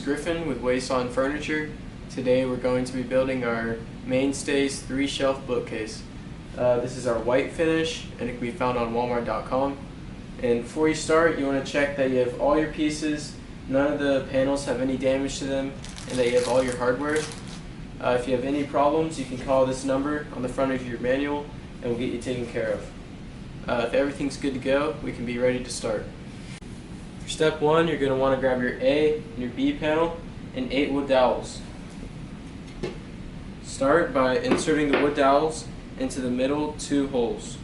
Griffin with Huisen Furniture. Today we're going to be building our Mainstays 3-shelf bookcase. This is our white finish and it can be found on walmart.com. And before you start, you want to check that you have all your pieces, none of the panels have any damage to them, and that you have all your hardware. If you have any problems, you can call this number on the front of your manual and we'll get you taken care of. If everything's good to go, we can be ready to start. For step 1, you're going to want to grab your A and your B panel and 8 wood dowels. Start by inserting the wood dowels into the middle 2 holes.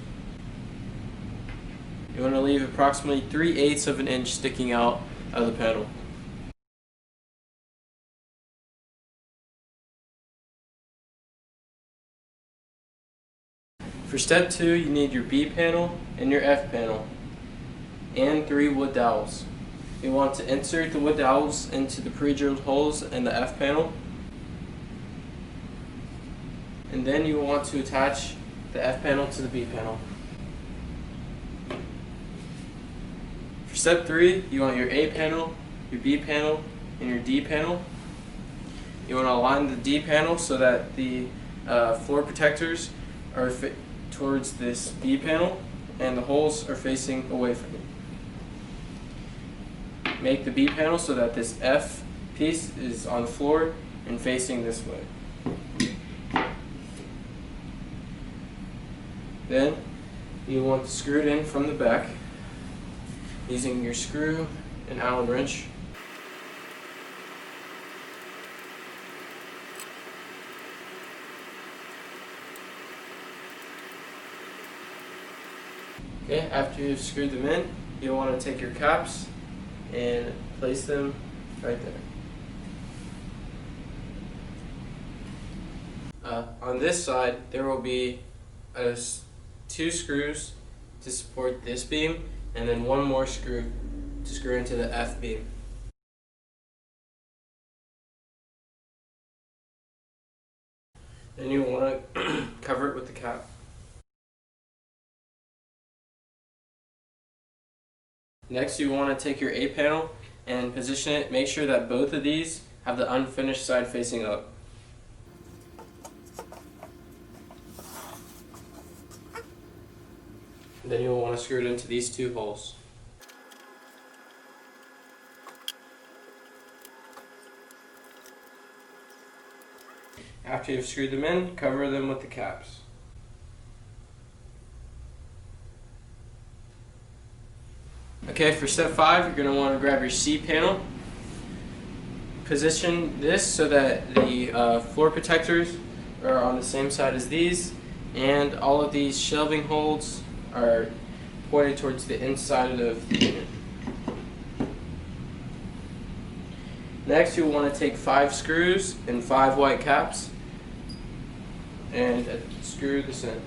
You want to leave approximately 3/8 of an inch sticking out of the panel. For step 2, you need your B panel and your F panel and 3 wood dowels. You want to insert the wood dowels into the pre-drilled holes in the F panel, and then you will want to attach the F panel to the B panel. For step 3, you want your A panel, your B panel, and your D panel. You want to align the D panel so that the floor protectors are towards this B panel and the holes are facing away from it. Make the B panel so that this F piece is on the floor and facing this way. Then you want to screw it in from the back using your screw and Allen wrench. Okay, after you've screwed them in, you'll want to take your caps and place them right there. On this side, there will be 2 screws to support this beam, and then 1 more screw to screw into the F beam. Then you want to cover it with the cap. Next, you want to take your A panel and position it. Make sure that both of these have the unfinished side facing up. Then you'll want to screw it into these 2 holes. After you've screwed them in, cover them with the caps. Okay, for step 5, you're going to want to grab your C panel. Position this so that the floor protectors are on the same side as these, and all of these shelving holes are pointed towards the inside of the unit. Next, you'll want to take 5 screws and 5 white caps and screw this in.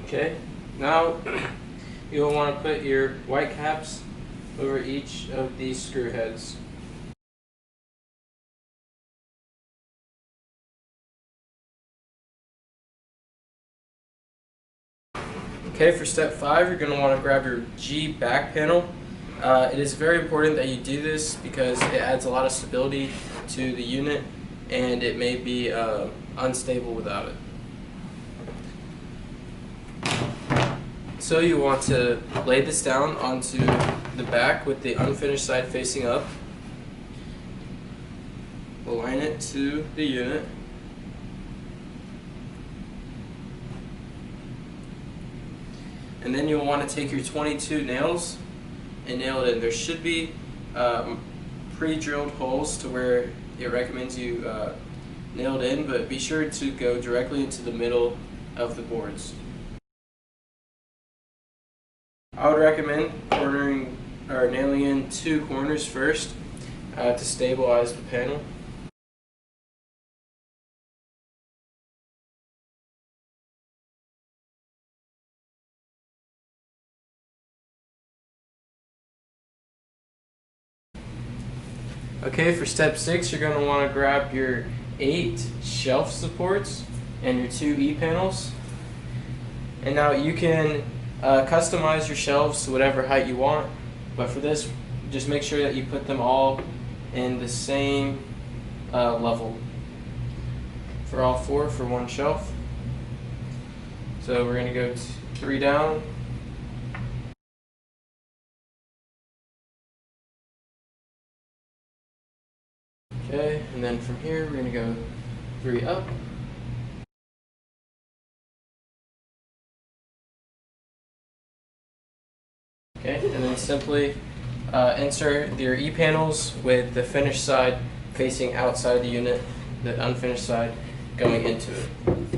Okay, now you'll want to put your white caps over each of these screw heads. Okay, for step 5, you're going to want to grab your G back panel. It is very important that you do this because it adds a lot of stability to the unit and it may be unstable without it. So you want to lay this down onto the back with the unfinished side facing up. Align it to the unit. And then you'll want to take your 22 nails and nail it in. There should be pre-drilled holes to where it recommends you nail it in, but be sure to go directly into the middle of the boards. I would recommend nailing in 2 corners first to stabilize the panel. Okay, for step 6, you're going to want to grab your 8 shelf supports and your 2 E-panels. And now you can customize your shelves to whatever height you want, but for this, just make sure that you put them all in the same level for all 4 for one shelf. So we're going to go 3 down. Okay, and then from here we're going to go 3 up. Okay, and then simply insert your E-panels with the finished side facing outside the unit, the unfinished side going into it.